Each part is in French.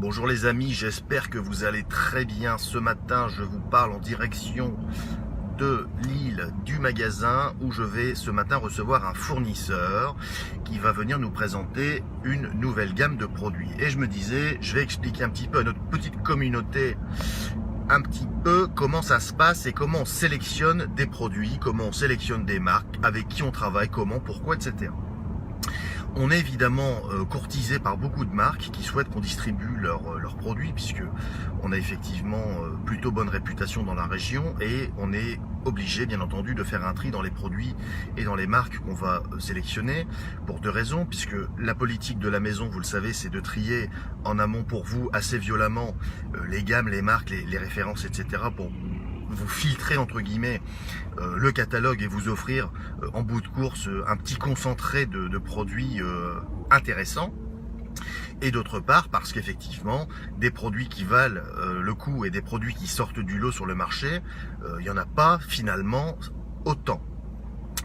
Bonjour les amis, j'espère que vous allez très bien. Ce matin, je vous parle en direction de l'île du magasin où je vais ce matin recevoir un fournisseur qui va venir nous présenter une nouvelle gamme de produits. Et je me disais, je vais expliquer un petit peu à notre petite communauté un petit peu comment ça se passe et comment on sélectionne des produits, comment on sélectionne des marques, avec qui on travaille, comment, pourquoi, etc. On est évidemment courtisé par beaucoup de marques qui souhaitent qu'on distribue leurs produits puisque on a effectivement plutôt bonne réputation dans la région et on est obligé bien entendu de faire un tri dans les produits et dans les marques qu'on va sélectionner pour deux raisons, puisque la politique de la maison, vous le savez, c'est de trier en amont pour vous assez violemment les gammes, les marques, les références, etc. pour vous filtrer entre guillemets le catalogue et vous offrir en bout de course un petit concentré de produits intéressants. Et d'autre part parce qu'effectivement des produits qui valent le coup et des produits qui sortent du lot sur le marché, il n'y en a pas finalement autant.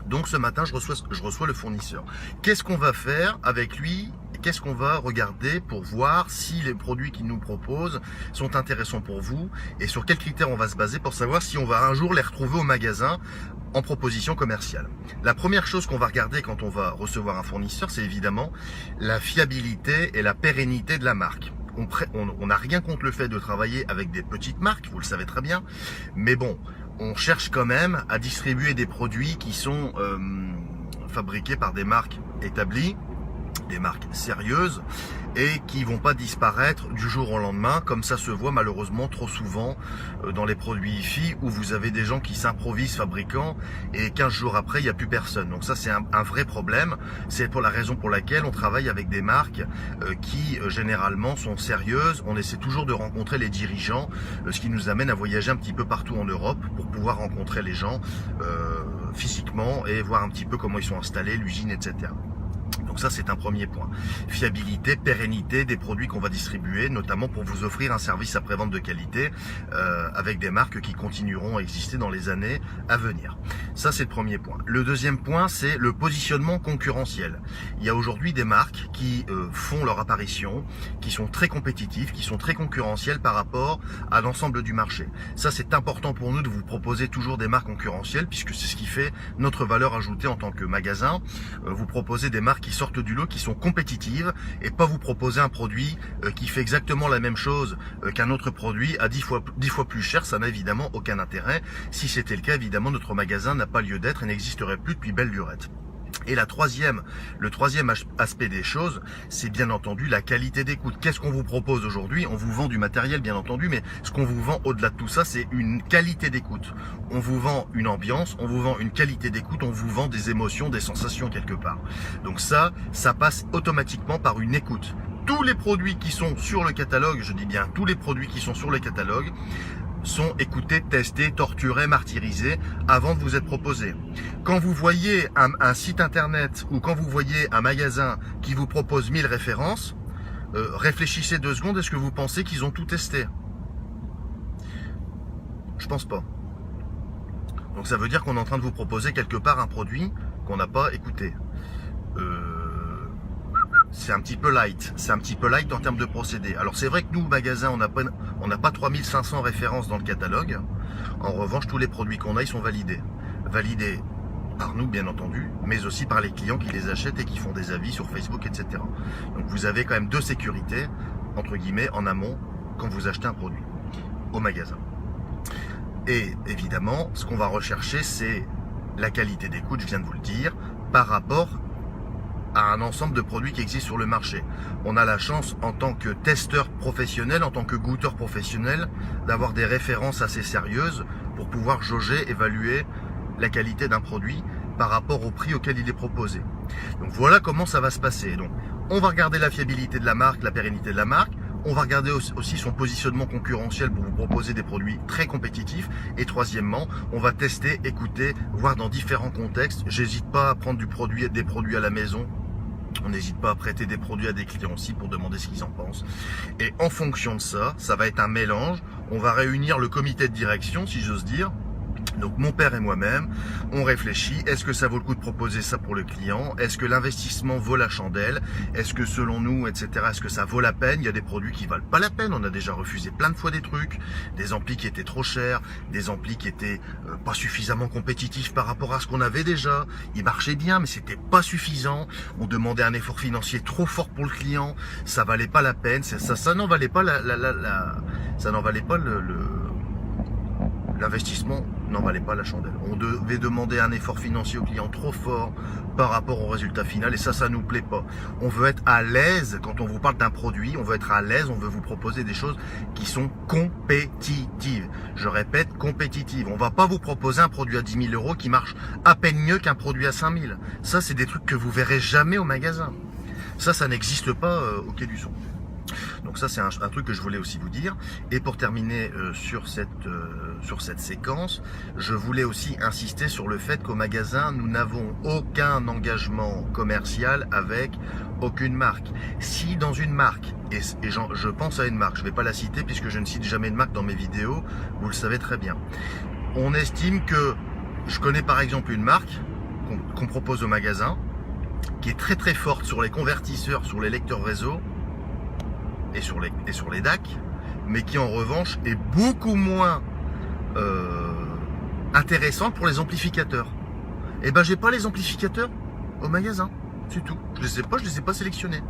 Donc ce matin je reçois le fournisseur. Qu'est-ce qu'on va faire avec lui? Qu'est-ce qu'on va regarder pour voir si les produits qu'il nous propose sont intéressants pour vous et sur quels critères on va se baser pour savoir si on va un jour les retrouver au magasin en proposition commerciale. La première chose qu'on va regarder quand on va recevoir un fournisseur, c'est évidemment la fiabilité et la pérennité de la marque. On n'a rien contre le fait de travailler avec des petites marques, vous le savez très bien, mais bon, on cherche quand même à distribuer des produits qui sont fabriqués par des marques établies, des marques sérieuses et qui vont pas disparaître du jour au lendemain comme ça se voit malheureusement trop souvent dans les produits IFI où vous avez des gens qui s'improvisent fabricants et 15 jours après il n'y a plus personne. Donc ça c'est un vrai problème. C'est pour la raison pour laquelle on travaille avec des marques qui généralement sont sérieuses. On essaie toujours de rencontrer les dirigeants, ce qui nous amène à voyager un petit peu partout en Europe pour pouvoir rencontrer les gens physiquement et voir un petit peu comment ils sont installés, l'usine, etc. Donc ça c'est un premier point. Fiabilité, pérennité des produits qu'on va distribuer, notamment pour vous offrir un service après-vente de qualité avec des marques qui continueront à exister dans les années à venir. Ça c'est le premier point. Le deuxième point c'est le positionnement concurrentiel. Il y a aujourd'hui des marques qui font leur apparition, qui sont très compétitives, qui sont très concurrentielles par rapport à l'ensemble du marché. Ça c'est important pour nous de vous proposer toujours des marques concurrentielles puisque c'est ce qui fait notre valeur ajoutée en tant que magasin. Vous proposez des marques qui sortent du lot, qui sont compétitives et pas vous proposer un produit qui fait exactement la même chose qu'un autre produit à 10 fois plus cher. Ça n'a évidemment aucun intérêt. Si c'était le cas, évidemment, notre magasin n'a pas lieu d'être et n'existerait plus depuis belle lurette. Et le troisième aspect des choses, c'est bien entendu la qualité d'écoute. Qu'est-ce qu'on vous propose aujourd'hui? On vous vend du matériel, bien entendu, mais ce qu'on vous vend au-delà de tout ça, c'est une qualité d'écoute. On vous vend une ambiance, on vous vend une qualité d'écoute, on vous vend des émotions, des sensations quelque part. Donc ça passe automatiquement par une écoute. Tous les produits qui sont sur le catalogue, je dis bien tous les produits qui sont sur le catalogue, sont écoutés, testés, torturés, martyrisés avant de vous être proposés. Quand vous voyez un site internet ou quand vous voyez un magasin qui vous propose 1000 références, réfléchissez 2 secondes, est-ce que vous pensez qu'ils ont tout testé? Je pense pas. Donc ça veut dire qu'on est en train de vous proposer quelque part un produit qu'on n'a pas écouté. C'est un petit peu light, en termes de procédé. Alors c'est vrai que nous, au magasin, on n'a pas 3500 références dans le catalogue. En revanche, tous les produits qu'on a, ils sont validés. Validés par nous, bien entendu, mais aussi par les clients qui les achètent et qui font des avis sur Facebook, etc. Donc vous avez quand même 2 sécurités, entre guillemets, en amont, quand vous achetez un produit au magasin. Et évidemment, ce qu'on va rechercher, c'est la qualité d'écoute, je viens de vous le dire, par rapport à un ensemble de produits qui existent sur le marché. On a la chance en tant que testeur professionnel, en tant que goûteur professionnel, d'avoir des références assez sérieuses pour pouvoir jauger, évaluer la qualité d'un produit par rapport au prix auquel il est proposé. Donc voilà comment ça va se passer. Donc on va regarder la fiabilité de la marque, la pérennité de la marque. On va regarder aussi son positionnement concurrentiel pour vous proposer des produits très compétitifs. Et troisièmement, on va tester, écouter, voir dans différents contextes. J'hésite pas à prendre des produits à la maison. On n'hésite pas à prêter des produits à des clients aussi pour demander ce qu'ils en pensent. Et en fonction de ça, ça va être un mélange. On va réunir le comité de direction, si j'ose dire, Donc mon père et moi-même, on réfléchit, est-ce que ça vaut le coup de proposer ça pour le client? Est-ce que l'investissement vaut la chandelle? Est-ce que selon nous, etc., est-ce que ça vaut la peine? Il y a des produits qui valent pas la peine, on a déjà refusé plein de fois des trucs, des amplis qui étaient trop chers, des amplis qui étaient pas suffisamment compétitifs par rapport à ce qu'on avait déjà. Ils marchaient bien, mais c'était pas suffisant. On demandait un effort financier trop fort pour le client, ça valait pas la peine, ça n'en valait pas ça n'en valait pas l'investissement n'en valait pas la chandelle. On devait demander un effort financier au client trop fort par rapport au résultat final et ça nous plaît pas. On veut être à l'aise quand on vous parle d'un produit, on veut être à l'aise, on veut vous proposer des choses qui sont compétitives. Je répète, compétitives. On va pas vous proposer un produit à 10 000 € qui marche à peine mieux qu'un produit à 5 000. Ça, c'est des trucs que vous verrez jamais au magasin. Ça n'existe pas au Quai du Son. Donc ça c'est un truc que je voulais aussi vous dire. Et pour terminer sur cette séquence, je voulais aussi insister sur le fait qu'au magasin, nous n'avons aucun engagement commercial avec aucune marque. Si dans une marque, et je pense à une marque, je ne vais pas la citer puisque je ne cite jamais de marque dans mes vidéos, vous le savez très bien. On estime que, je connais par exemple une marque qu'on propose au magasin, qui est très très forte sur les convertisseurs, sur les lecteurs réseau, et sur les DAC, mais qui en revanche est beaucoup moins intéressante pour les amplificateurs. Et ben j'ai pas les amplificateurs au magasin, c'est tout. Je les ai pas sélectionnés.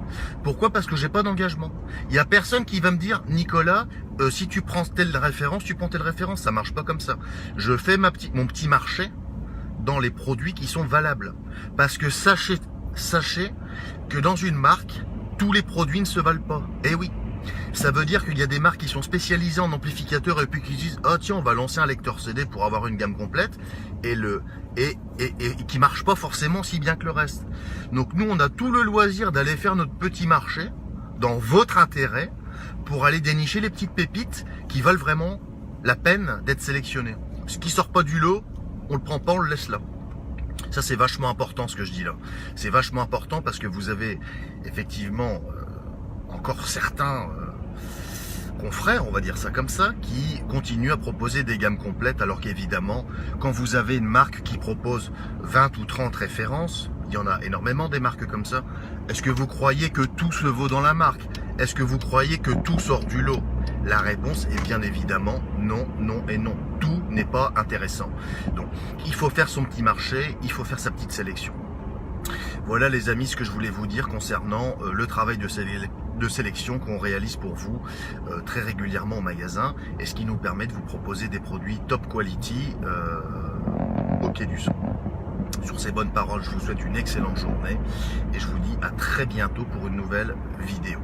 Pourquoi? Parce que j'ai pas d'engagement. Il y a personne qui va me dire Nicolas, si tu prends telle référence, tu prends telle référence. Ça marche pas comme ça. Je fais mon petit marché dans les produits qui sont valables. Parce que sachez que dans une marque, tous les produits ne se valent pas. Eh oui, ça veut dire qu'il y a des marques qui sont spécialisées en amplificateurs et puis qui disent ah tiens on va lancer un lecteur CD pour avoir une gamme complète et qui marche pas forcément si bien que le reste. Donc nous on a tout le loisir d'aller faire notre petit marché dans votre intérêt pour aller dénicher les petites pépites qui valent vraiment la peine d'être sélectionnées. Ce qui sort pas du lot, on le prend pas, on le laisse là. Ça c'est vachement important ce que je dis là. C'est vachement important parce que vous avez effectivement encore certains confrères, on va dire ça comme ça, qui continuent à proposer des gammes complètes alors qu'évidemment, quand vous avez une marque qui propose 20 ou 30 références, il y en a énormément des marques comme ça, est-ce que vous croyez que tout se vaut dans la marque? Est-ce que vous croyez que tout sort du lot? La réponse est bien évidemment non, non et non. Tout n'est pas intéressant. Donc, il faut faire son petit marché, il faut faire sa petite sélection. Voilà les amis ce que je voulais vous dire concernant le travail de sélection qu'on réalise pour vous très régulièrement au magasin et ce qui nous permet de vous proposer des produits top quality au Quai du Son. Sur ces bonnes paroles, je vous souhaite une excellente journée et je vous dis à très bientôt pour une nouvelle vidéo.